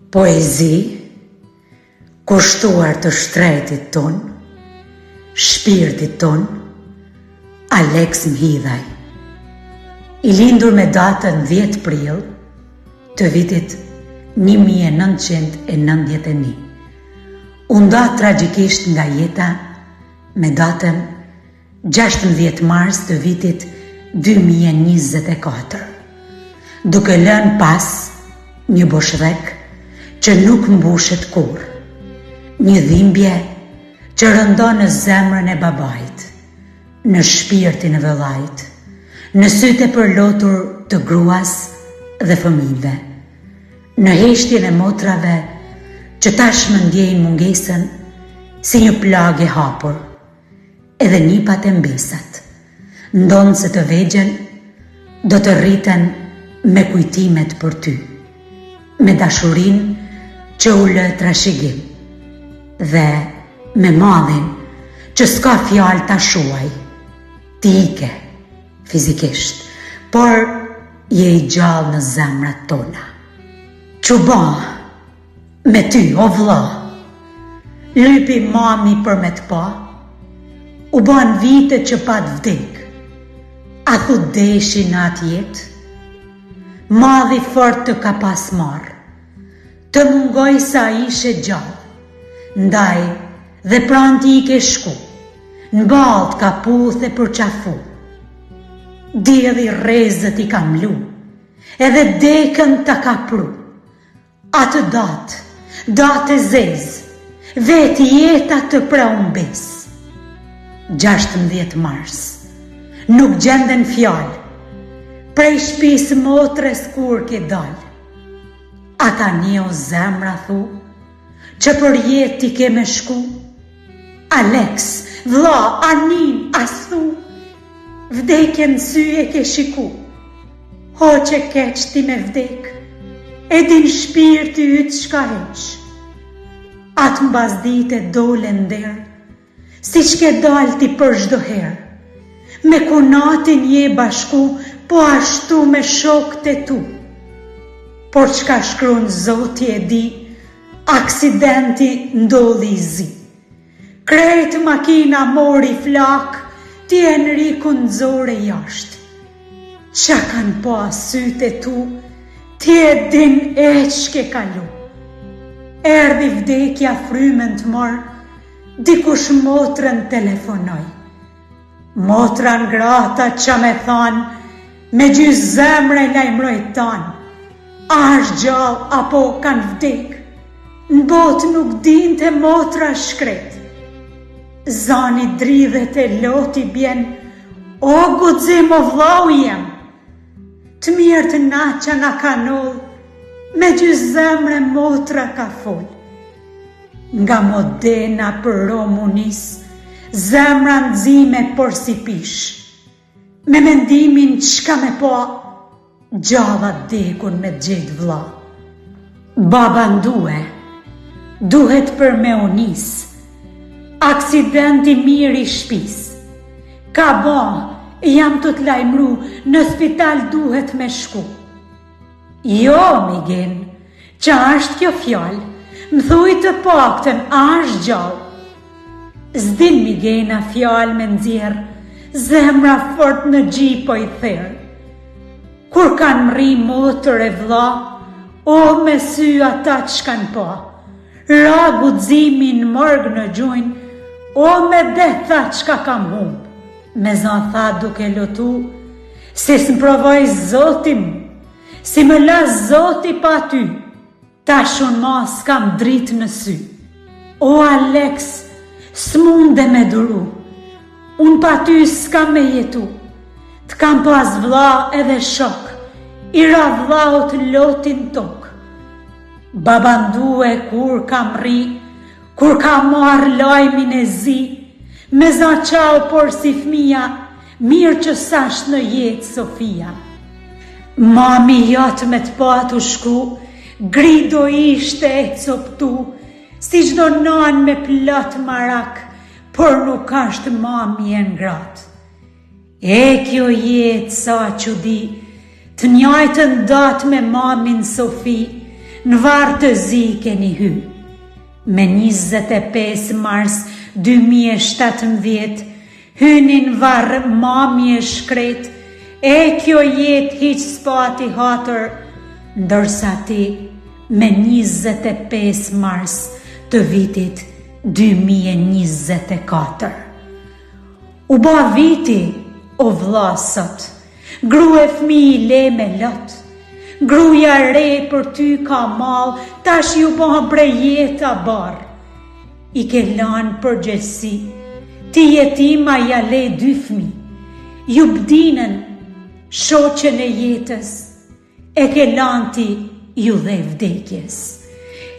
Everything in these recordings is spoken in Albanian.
Poezi, kushtuar të shtretit ton, shpirtit ton, Aleks Mhidhaj, i lindur me datën 10 prill të vitit 1991. U nda tragjikisht nga jeta me datën 16 mars të vitit 2024, duke lënë pas një boshrek që nuk mbushet kur, një dhimbje që rëndon në zemrën e babait, në shpirtin e vëllait, në sytë e përlotur të gruas dhe fëmijëve, në heshtjen e motrave që tashmë ndjejnë mungesën si një plagë e hapur, edhe nipat e mbesat, ndonë se të vegjen do të rriten me kujtimet për ty, me dashurin që u lë trashëgim, dhe me madhin që s'ka fjalë ta shuaj, ti ike fizikisht, por je i gjallë në zemrat tona. Që ba me ty, o vlla, lypi mami për me të pa, u ban vite që pat vdek, a thu deshi në atë jetë, madhi fort të ka pas marë, të mungoj sa ishe gjallë, ndaj dhe pranti i ke shku, në balt ka puthe për qafu, djedhi rezët i ka mlu, edhe dekën ta ka pru, atë datë e zezë, veti jeta të praumbes. 16 mars, nuk gjenden fjalë, prej shpisë motres kur ke dalë, ata një o zemra thu, që për jetë ti ke me shku, Aleks, vlla, anin, as thu, vdekjen sy e ke shiku, ho që keq ti me vdek, e din shpirti yt shka heq, atë mbazdite dole nder, si që dal ti për çdo herë, me kunatin je bashku, po ashtu me shokët e tu, por çka shkruan Zoti e di, aksidenti ndodhi i zi. Krejt makina mori flak, ti e nriku nxore jashtë. Qa kanë pa sytë e tu, ti e din e ç'ke kalu. Erdhi vdekja frymën të marë, dikush motrën telefonoj. Motra ngrata qa me thanë, me gjysë zemre lajmëroj tanë, a është gjallë apo kanë vdek, në botë nuk dinte motra shkret. Zani dridhet e loti bjen, o guxim o vllau jem, të mirë të na që na ka noll, me gjysë zemre motra ka fol. Nga Modena për Romunis, zemra nxime por si pish, me mendimin çka me pa, gjalla dekun me gjetë vlla. Baba ndue, duhet për me unis, aksidenti mirë i shpis, ka ba, jam të t'lajmru, në spital duhet me shku. Jo, migen, qa është kjo fjallë, më thuj të paktën, a është gjallë. Zdin migena fjallë me nxjerë, zemra fort në gjipo i therë. Kur kanë mri motër e vlla, o me sy ata që kanë pa, ra guximin mërg në gjujnë, o me detha qka kam humbë. Me zan tha duke lotu, si s'mprovoj Zotim, si më la Zoti pa ty, ta shun ma s'kam dritë në sy. O Aleks, s'munde me duru, unë pa ty s'kam me jetu, t'kam pas vlla edhe shok, i ra vllaut lotin tok. Baba ndue kur kam ri, kur ka marrë lajmin e zi, me za qau por si fmija, mirë që sash në jetë Sofia. Mami jatë me të patu shku, grido ishte e coptu, si çdo nan me plot marak, por nuk ashtë mami e ngrat. E kjo jetë sa çudi, të njajtën datë me mamin Sofi, në varë të zi keni hy. Me 25 mars 2017, hynin varë mami e shkret, e kjo jetë hiq s'pati hatër, ndërsa ti me 25 mars të vitit 2024. U ba viti, o vlla sot, grua e fmi i le me lot, gruja re për ty ka mal, tash ju ba bre jeta bar. I ke lanë përgjegjësi, ti jetima ja le 2 fmi, ju bdinën, shoqen e jetës, e ke lanë ti ju dhe vdekjes.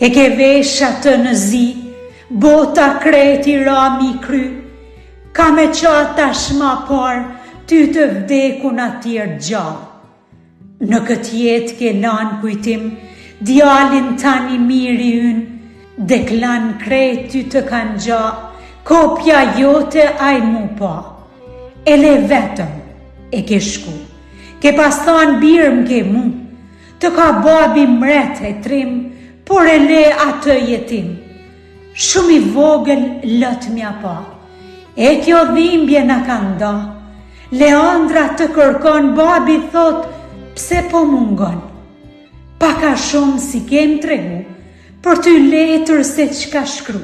E ke vesha të në zi, bota kreti rami kry, ka me qa tashma par, ty të vdekun atjer gjallë. Në këtë jetë ke lanë kujtim, djalin tani miri yn, deklan krejt ty të kanë gja, kopja jote aj mu pa. E le vetëm e ke shku, ke pas thanë birëm ke mu, të ka babi mret e trim, por e le atë jetim. Shumë i vogël lët mja pa, e kjo dhimbje na ka nda, Leandra të kërkon, babi thot, pse po mungon? Paka shumë si kem tregu, për ty letër se qka shkru.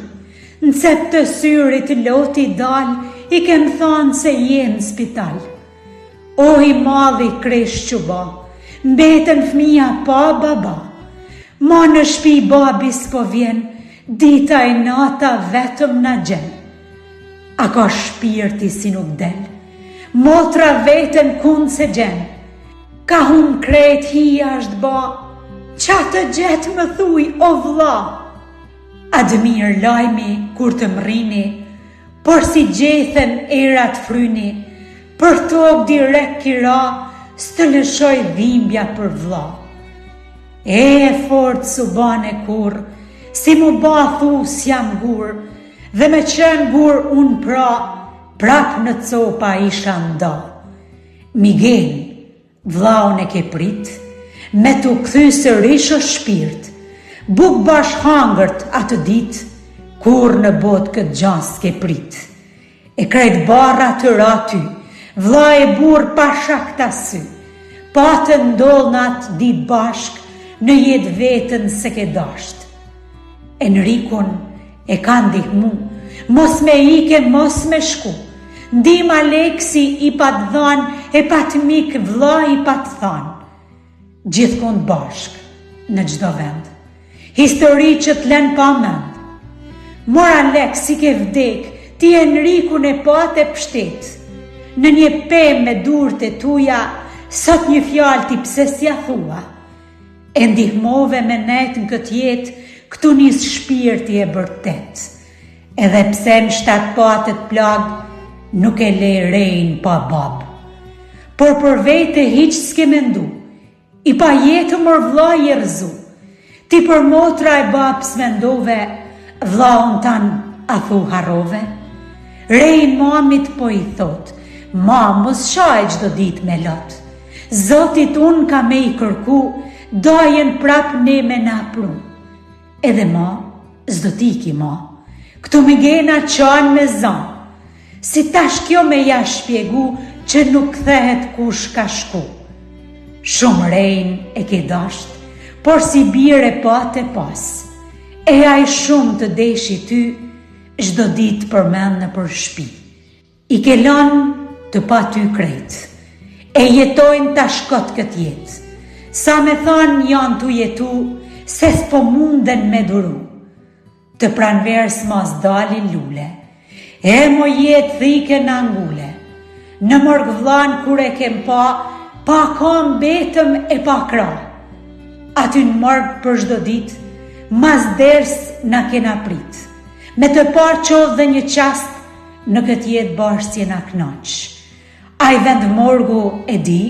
Në cep të syrit loti dal, i kem thonë se jem spital. O i madhi kresh që ba, mbeten fmija pa baba. Ma në shpi babi s'po vjen, dita e nata vetëm na gjen. A ka shpirti si nuk del, motra veten kun se gjen. Ka hum krejt hi ashtë ba, qa të gjetë më thuj o vlla. Admir lajmi kur të mrini, por si gjethen erat fryni, për tokë direkt kira, s'të lëshoj dhimbja për vlla. E fort su bane kur, si mu ba thu s'jam gur, dhe me qenë gur unë prap në copa isha nda. Miguel, vllaun e ke prit, me t'u kthy sërish o shpirt, buk bash hangërt atë dit, kur në bot këtë gjas ke prit. E krejt barra të raty, vlla e bur pasha këta sy, patë ndolnat dit bashk, në jetë vetën se ke dasht. Enrikun e ka ndihmu, mos me ike, mos me shku, ndim Aleksi i pat dhan, e pat mik vlla i pat than. Gjithkund bashk, në gjdo vend, histori që t'len pa mend. Mor Aleksi ke vdek, ti Enrikun e pat e pështet. Në një pem me dur të tuja, sot një fjal ti pse s'ja thua. E ndihmove me net në këtë jetë, këtu nis shpirti e bërtet. Edhe pse në 7 patët plag, nuk e le rejnë pa bab. Por për vete hiq s'ke mendu, i pa jetë mër vlla i rëzu. Ti për motra e bab s'mendove, vlla unë tanë a thu harove. Rejnë mamit po i thot, ma mos shaj gjdo dit me lot. Zotit unë ka me i kërku, dajen prap ne me na pru. Edhe ma, zdo tiki ma, këtu me gena qanë me zanë, si tash kjo me ja shpjegu që nuk thehet kush ka shku. Shumë rejnë e ke dasht, por si bire pat e pas, e aj shumë të deshi ty, zdo dit përmen në për shpi. I ke lanë të pa ty krejt, e jetojnë tash kot këtë jetë. Sa me thanë janë të jetu, se s'po munden me duru. Të pranverës mas dalin lule, e mo jetë dhike në angule. Në mërg vlan kur e kem pa kam betëm e pa kra. Aty në mërg për shdo dit, mas ders na kena prit. Me të par qodh dhe një qast, në këtë jetë bashkë jena knaq. A i vend morgu e di,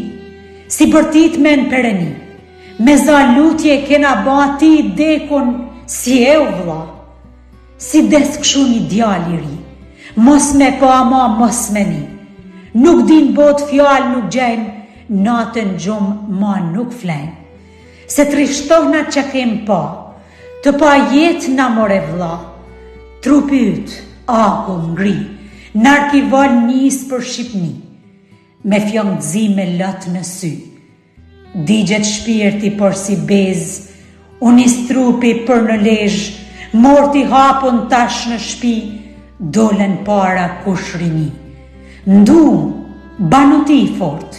si bërtit me në pereni, me za lutje kena ba ti dekun si e u vlla, si des këshu një djali ri, mos me pa ma mos me ni, nuk din bot fjal nuk gjen, natën gjumë ma nuk flen. se trishtohna që kem pa, të pa jetë na more vlla. Trupi yt, akull ngri, narkival nis për Shqipni, me fjong zi me lot në sy. Digjet shpirti por si bez, unis trupi për në lezh, morti hapun tash në shpi, dolen para kushrini. Ndu, banuti fort,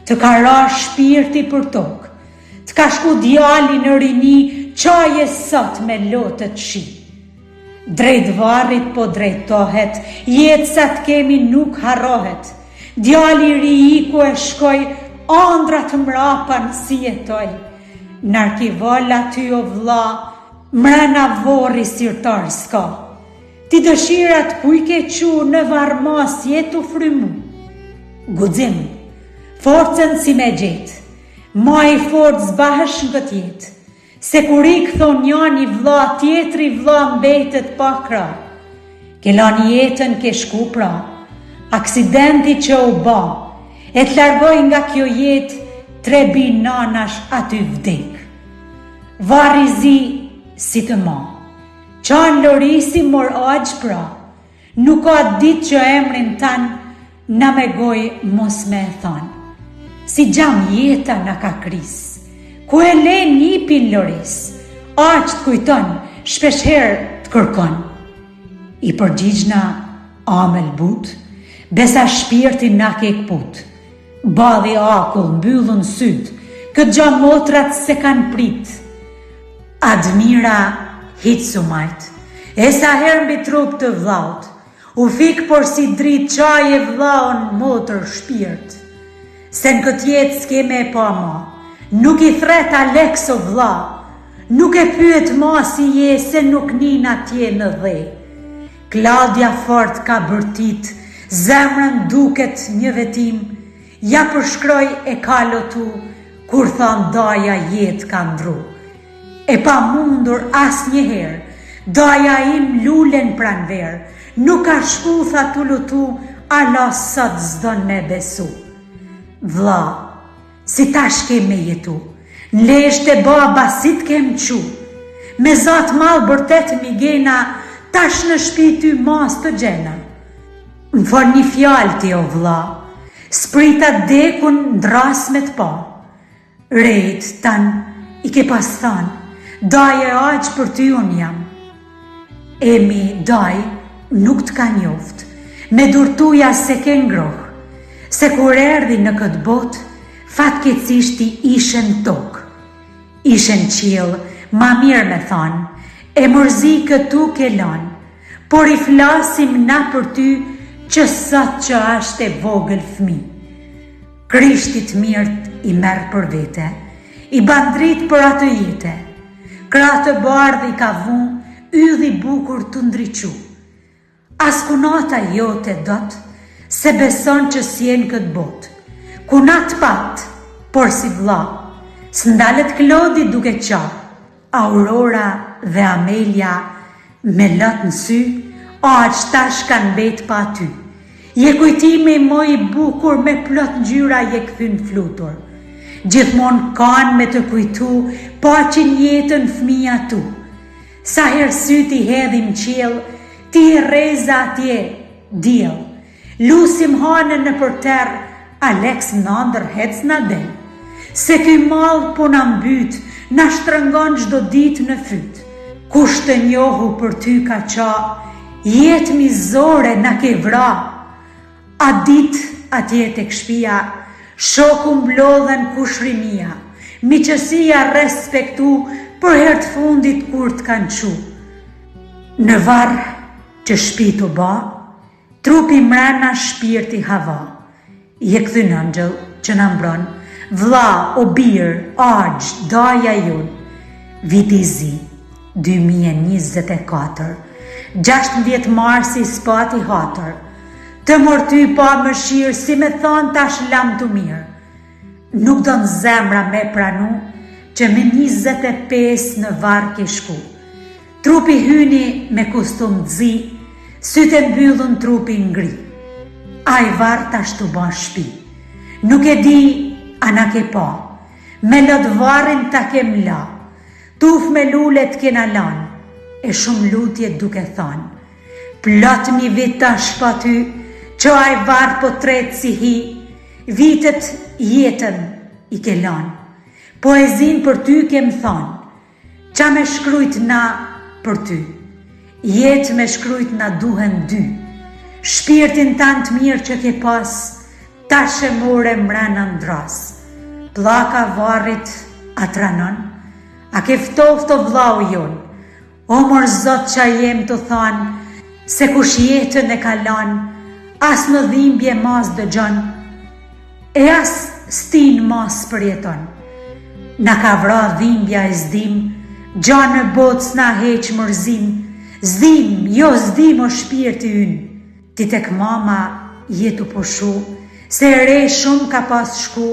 të ka ra shpirti për tokë, të ka shku djali në rini, qaje sot me lotët shi. Drejt varrit po drejtohet, jetë sa të kemi nuk harrohet, djali ri iku e shkoj, andrat mrapan si jetoj, narkival aty o vlla, mrena vorri sirtar s'ka. Ti dëshirat ku i ke qu në varmas jetu frymu. Guxim, forcen si me gjetë, ma i fort zbahësh në këtë jetë, se kur i këthon njani vlla, tjetri vlla mbetet pa kra. Kelan jetën ke shku pra, aksidenti që u ba, e të largoj nga kjo jetë, 3 binanash aty vdek. Varri zi si të ma, qanë Lorisi mor aq pra, nuk ka dit që emrin tanë, na me goj mos me e thanë. Si gjam jeta na ka kris, ku e le nipin Loris, aq të kujton, shpesher të kërkon. I përgjigjna amel but, besa shpirti na ke kput. Badhi akull mbyllën syt, këtë gja motrat se kanë prit. Admira hitë sumajt, e sa her mbi trup të vllaut, u fik por si drit qaje vllaun motër shpirt. Se në këtë jetë s'keme e pa ma, nuk i thret Alex o vlla, nuk e pyet ma si je se nuk nina tje në dhe. Klaudia fort ka bërtit, zemrën duket një vetim, ja përshkroj e ka lotu, kur than daja jetë ka ndru. E pa mundur as njëherë, daja im lulen pranver, nuk ka shku tha tu lutu, ala sot zdon me besu. Vlla, si tash ke me jetu, në lesht e baba si t'kem qu, me zat mal bërtet migena, tash në shpi ty mas të gjena. Më for një fjal ti o vlla, sprita dekun ndras me t'pa, rejt tan i ke pas than, daj e aq për ty unë jam. Emi daj nuk t'ka njoft, me durtuja se ke ngroh, se kur erdi në këtë bot, fatkecisht i ishen tok. Ishen qiell, ma mirë me than, e mërzi këtu ke lan, por i flasim na për ty, që sot që ashte vogël fmi. Krishtit mirt i merë për vete, i bandrit për atë jete, kratë bardh i ka vun, ylli bukur të ndriqu. As kunata jote dot, se beson që s'jen këtë bot. Kunat pat, por si vlla, s'ndalet Klodi duke qa, Aurora dhe Amelia me lot në sy, aq tash kanë bet pa ty. Je kujtimi moj i bukur me plot ngjyra je kthyn flutur. Gjithmon kanë me të kujtu, paqin jetën fëmija tu. Sa her syti hedhim qiell, ti reza atje, diell. Lusim hanën në përter, Alex nëndër hec na del. Se ky mall po na mbyt, na shtrëngon çdo ditë në fyt. Kush të njohu për ty ka qa, jetë mizore na ke vra. A dit atje tek shtëpia, shoku mblodhen kushrinia, miqësia respektu për herë të fundit kur të kanë qu. Në varr që shtëpi të ba, trupi mrena shpirti hava. Je këthyn ëngjëll që na mbron, vlla o bir, aq, daja jon. Viti zi, 2024, 16 marsi spati hatër. Të morty pa mëshirë, si me thonë tash lam të mirë. Nuk do në zemra me pranu, që me 25 në varr ke shku. Trupi hyni me kustum zi, syte mbyllën trupi ngri. A i varr tash të ba shpi. Nuk e di, a na ke pa, me lodvarin ta kem la, tuf me lullet kena lan, e shumë lutje duke than, plot mi vit tash pa ty, që aj varë po tret si hi, vitet jetën i ke lan, poezin për ty kem than, qa me shkrujt na për ty, jetë me shkrujt na duhen dy, shpirtin tanë të mirë që ke pas, ta shemore mrena ndras, plaka varrit atranon, a ke ftoft o vlau jon, o mor zot qa jem të than, se kush jetën e kalan, as në dhimbje mas dëgjon, e as stin mas përjeton, na ka vra dhimbja e zdim, gja në botë s'na heq mërzim, zdim, jo zdim o shpirti yn, ti tek mama jetu po shu, se re shumë ka pas shku,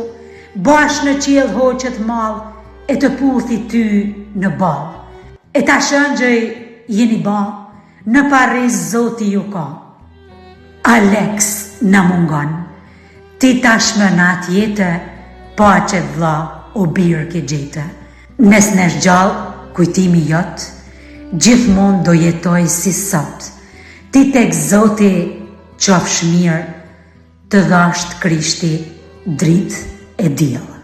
bash në qiell hoqet mal, e të puthi ty në bal, e ta shëngjëj jeni ba, në Paris zoti ju ka. Alex na mungon, ti tashmë nat jetë, pa që vlla o birë ke gjete, nes nesh gjallë, kujtimi jot, gjithmon do jetoj si sot, ti tek zoti qofsh mirë, të dhasht Krishti drit e diell.